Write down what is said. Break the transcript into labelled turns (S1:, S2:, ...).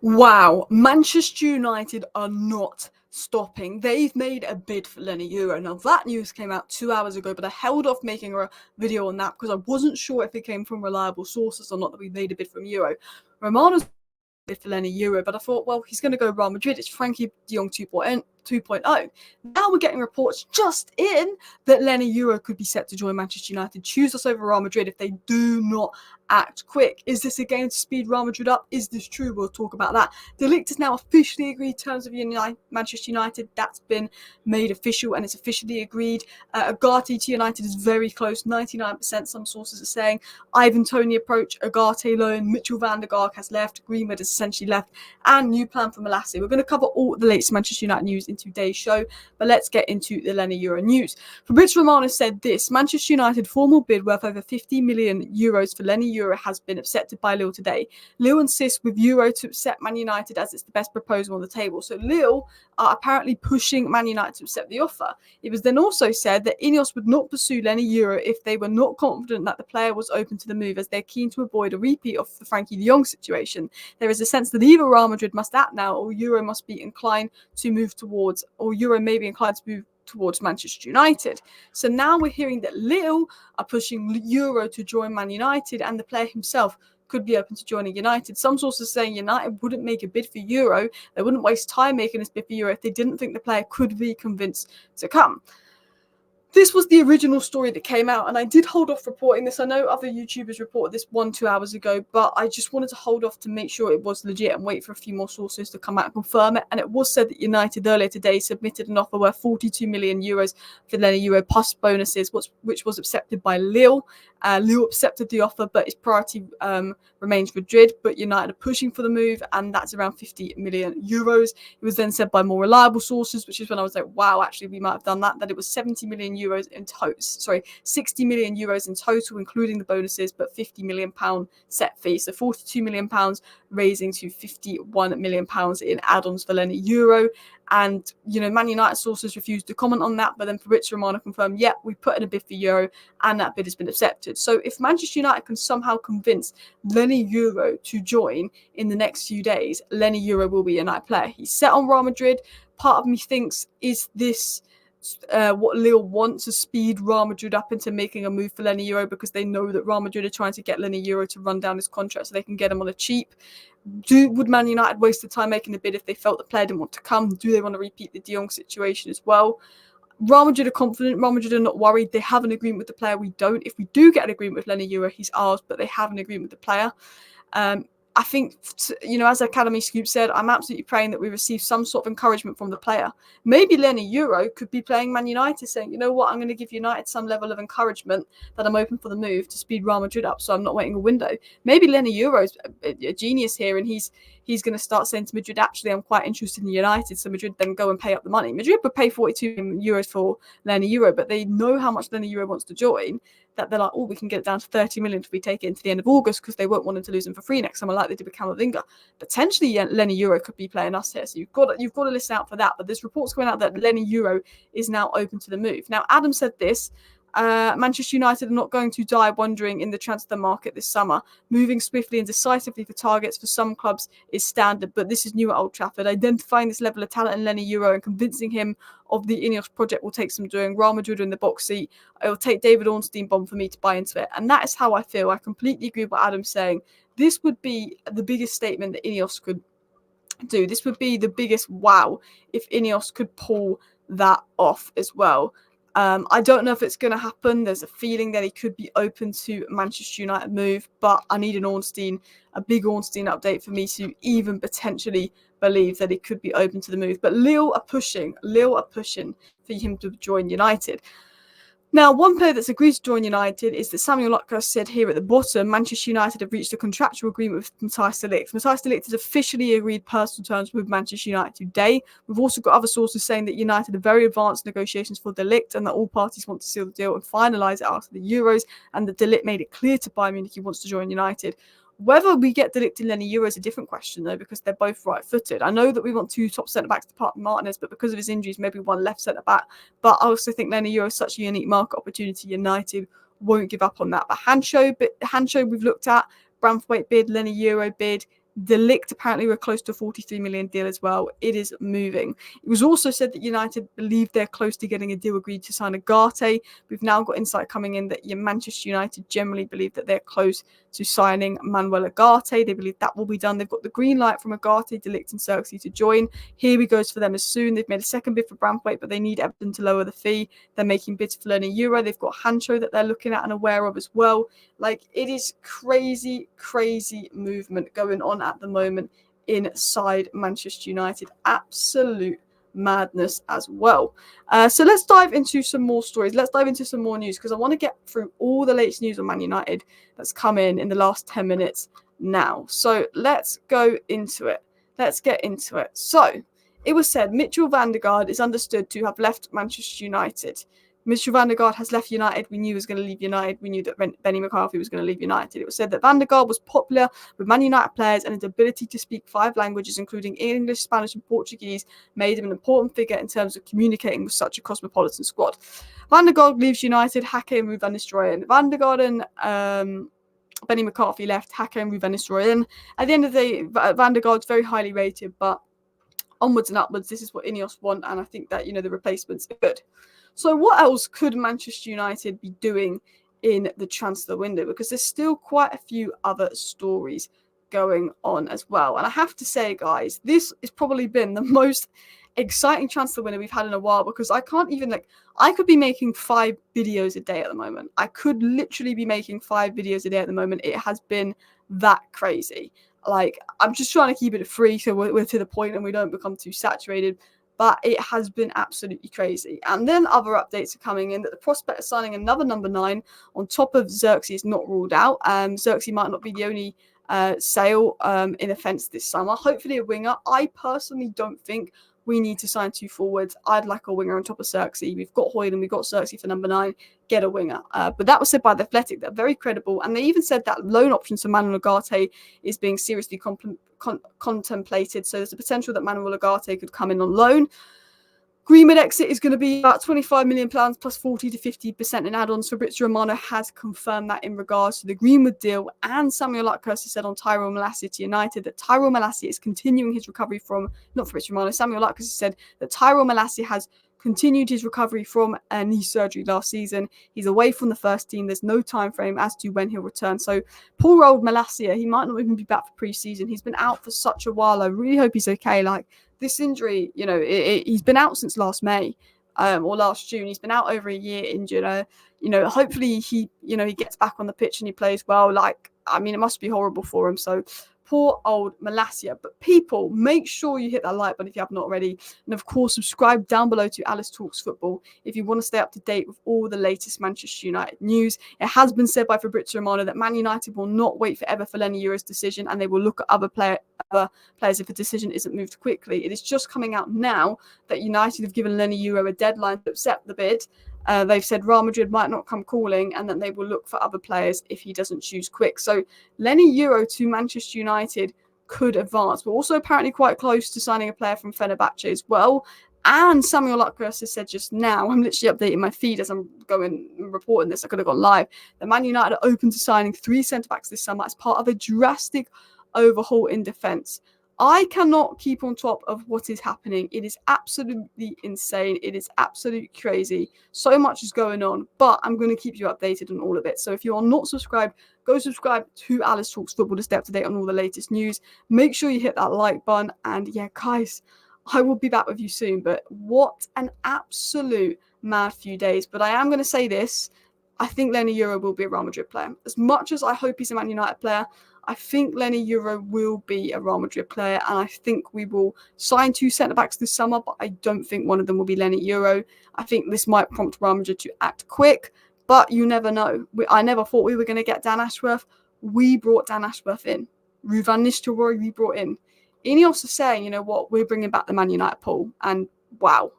S1: Wow, Manchester United are not stopping. They've made a bid for Leny Yoro. Now, that news came out 2 hours ago, but I held off making a video on that because I wasn't sure if it came from reliable sources or not that we made a bid from Euro. Romano's bid for Leny Yoro, but I thought, well, he's going to go Real Madrid. It's Frankie de Jong 2.0. Now we're getting reports just in that Leny Yoro could be set to join Manchester United. Choose us over Real Madrid if they do not act quick. Is this a game to speed Real Madrid up? Is this true? We'll talk about that. The Ligt has now officially agreed terms of Manchester United. That's been made official and it's officially agreed. Ugarte to United is very close, 99%. Some sources are saying Ivan Toney approach, Ugarte loan, Mitchell van der Gaag has left, Greenwood has essentially left, and new plan for Malacia. We're going to cover all the latest Manchester United news in today's show, but let's get into the Leny Yoro news. Fabrizio Romano said this: Manchester United formal bid worth over 50 million euros for Leny Yoro has been accepted by Lille today. Lille insists with Euro to accept Man United as it's the best proposal on the table. So Lille are apparently pushing Man United to accept the offer. It was then also said that Ineos would not pursue Leny Yoro if they were not confident that the player was open to the move, as they're keen to avoid a repeat of the Frankie de Jong situation. There is a sense that either Real Madrid must act now, or Euro must be inclined to move towards, or Euro may be inclined to move towards Manchester United. So now we're hearing that Lille are pushing Euro to join Man United, and the player himself could be open to joining United. Some sources saying United wouldn't make a bid for Euro. They wouldn't waste time making this bid for Euro if they didn't think the player could be convinced to come. This was the original story that came out, and I did hold off reporting this. I know other YouTubers reported this 1-2 hours ago, but I just wanted to hold off to make sure it was legit and wait for a few more sources to come out and confirm it. And it was said that United earlier today submitted an offer worth 42 million euros for Leny Yoro plus bonuses, which was accepted by Lille. Lille accepted the offer, but its priority remains Madrid. But United are pushing for the move, and that's around 50 million euros. It was then said by more reliable sources, which is when I was like, wow, actually we might have done that it was 70 million euros in total. 60 million euros in total, including the bonuses, but 50 million pound set fee. So 42 million pounds raising to 51 million pounds in add-ons for Leny Yoro. And, Man United sources refused to comment on that, but then Fabrizio Romano confirmed, yeah, we put in a bid for Euro, and that bid has been accepted. So if Manchester United can somehow convince Leny Yoro to join in the next few days, Leny Yoro will be a United player. He's set on Real Madrid. Part of me thinks, is this what Lille want to speed Real Madrid up into making a move for Leny Yoro, because they know that Real Madrid are trying to get Leny Yoro to run down his contract so they can get him on a cheap. Would Man United waste the time making the bid if they felt the player didn't want to come? Do they want to repeat the De Jong situation as well? Real Madrid are confident. Real Madrid are not worried. They have an agreement with the player. We don't. If we do get an agreement with Leny Yoro, he's ours, but they have an agreement with the player. I think, as Academy Scoop said, I'm absolutely praying that we receive some sort of encouragement from the player. Maybe Leny Yoro could be playing Man United, saying, you know what, I'm going to give United some level of encouragement that I'm open for the move to speed Real Madrid up, so I'm not waiting a window. Maybe Leny Yoro's a genius here, and he's going to start saying to Madrid, actually, I'm quite interested in United, so Madrid then go and pay up the money. Madrid would pay 42 million euros for Leny Yoro, but they know how much Leny Yoro wants to join, that they're like, oh, we can get it down to 30 million if we take it into the end of August, because they won't want him to lose him for free next summer like they did with Camavinga. Potentially, Leny Yoro could be playing us here, so you've got to listen out for that. But there's reports going out that Leny Yoro is now open to the move. Now, Adam said this: Manchester United are not going to die wondering in the transfer market this summer. Moving swiftly and decisively for targets for some clubs is standard, but this is new at Old Trafford. Identifying this level of talent in Leny Yoro and convincing him of the Ineos project will take some doing. Real Madrid are in the box seat. It will take David Ornstein bomb for me to buy into it. And that is how I feel. I completely agree with what Adam's saying. This would be the biggest statement that Ineos could do. This would be the biggest wow if Ineos could pull that off as well. I don't know if it's going to happen. There's a feeling that he could be open to Manchester United move, but I need a big Ornstein update for me to even potentially believe that he could be open to the move. But Lille are pushing for him to join United. Now, one player that's agreed to join United is that Samuel Lutker said here at the bottom, Manchester United have reached a contractual agreement with Matthijs de Ligt. Matthijs de Ligt has officially agreed personal terms with Manchester United today. We've also got other sources saying that United are very advanced negotiations for de Ligt, and that all parties want to seal the deal and finalise it after the Euros, and that de Ligt made it clear to Bayern Munich he wants to join United. Whether we get de Ligt and Leny Yoro is a different question, though, because they're both right-footed. I know that we want two top centre-backs to part Martinez, but because of his injuries, maybe one left centre-back. But I also think Leny Yoro is such a unique market opportunity. United won't give up on that. But Hancho we've looked at, Branthwaite bid, Leny Yoro bid, The Ligt apparently were close to a 43 million deal as well. It is moving. It was also said that United believe they're close to getting a deal agreed to sign Ugarte. We've now got insight coming in that Manchester United generally believe that they're close to signing Manuel Ugarte. They believe that will be done. They've got the green light from Ugarte, De Ligt and Xerxes to join. Here we goes for them as soon. They've made a second bid for Braithwaite, but they need Everton to lower the fee. They're making bids for Leny Yoro. They've got Hancho that they're looking at and aware of as well. Like, it is crazy, crazy movement going on at the moment inside Manchester United. Absolute madness as well. So let's dive into some more stories. Let's dive into some more news, because I want to get through all the latest news on Man United that's come in the last 10 minutes now. So let's go into it. Let's get into it. So it was said Mitchell van der Gaard is understood to have left Manchester United. Mitchell van der Gaard has left United. We knew he was going to leave United. We knew that Benny McCarthy was going to leave United. It was said that van der Gaard was popular with Man United players, and his ability to speak 5 languages, including English, Spanish, and Portuguese, made him an important figure in terms of communicating with such a cosmopolitan squad. Van der Gaard leaves United. Hake and Van Nistelrooy. Van der Gaard and Benny McCarthy left. Hake and Van Nistelrooy. At the end of the day, van der Gaard's very highly rated, but onwards and upwards, this is what Ineos want, and I think that, the replacements are good. So what else could Manchester United be doing in the transfer window? Because there's still quite a few other stories going on as well. And I have to say, guys, this has probably been the most exciting transfer window we've had in a while, because I can't even, I could be making 5 videos a day at the moment. I could literally be making 5 videos a day at the moment. It has been that crazy. I'm just trying to keep it free so we're to the point and we don't become too saturated. But it has been absolutely crazy. And then other updates are coming in that the prospect of signing another number 9 on top of Xerxes is not ruled out. Xerxes might not be the only sale in offence this summer. Hopefully a winger. I personally don't think we need to sign 2 forwards. I'd like a winger on top of Xerxes. We've got Hoyland, we've got Xerxes for number 9. Get a winger. But that was said by The Athletic. They're very credible. And they even said that loan options for Manuel Ugarte is being seriously contemplated. So there's a potential that Manuel Ugarte could come in on loan. Greenwood exit is going to be about £25 million plus 40 to 50% in add-ons. Fabrizio Romano has confirmed that in regards to the Greenwood deal. And Samuel Lutkers has said on Tyrell Malacia to United that Tyrell Malacia is continuing his recovery from, not Fabrizio Romano, Samuel Lutkers has said that Tyrell Malacia has continued his recovery from a knee surgery last season. He's away from the first team. There's no time frame as to when he'll return. So poor old Malacia, he might not even be back for pre-season. He's been out for such a while. I really hope he's okay. This injury, he's been out since last May or last June. He's been out over a year injured. Hopefully he gets back on the pitch and he plays well. It must be horrible for him. So poor old Malacia. But people, make sure you hit that like button if you have not already. And of course, subscribe down below to Alice Talks Football if you want to stay up to date with all the latest Manchester United news. It has been said by Fabrizio Romano that Man United will not wait forever for Leny Yoro's decision, and they will look at other players if a decision isn't moved quickly. It is just coming out now that United have given Leny Yoro a deadline to accept the bid. They've said Real Madrid might not come calling, and then they will look for other players if he doesn't choose quick. So Leny Yoro to Manchester United could advance. We're also apparently quite close to signing a player from Fenerbahce as well. And Samuel Lutkers has said just now, I'm literally updating my feed as I'm going and reporting this, I could have gone live, that Man United are open to signing 3 centre-backs this summer as part of a drastic overhaul in defence. I cannot keep on top of what is happening. It is absolutely insane. It is absolutely crazy. So much is going on, but I'm going to keep you updated on all of it. So if you are not subscribed, go subscribe to Alice Talks Football to stay up to date on all the latest news. Make sure you hit that like button. And yeah, guys, I will be back with you soon. But what an absolute mad few days. But I am going to say this. I think Leny Yoro will be a Real Madrid player. As much as I hope he's a Man United player, I think Leny Yoro will be a Real Madrid player, and I think we will sign 2 centre-backs this summer, but I don't think one of them will be Leny Yoro. I think this might prompt Real Madrid to act quick, but you never know. I never thought we were going to get Dan Ashworth. We brought Dan Ashworth in. Ruud van Nistelrooy we brought in. Ineos are saying, you know what, we're bringing back the Man United pool, and wow.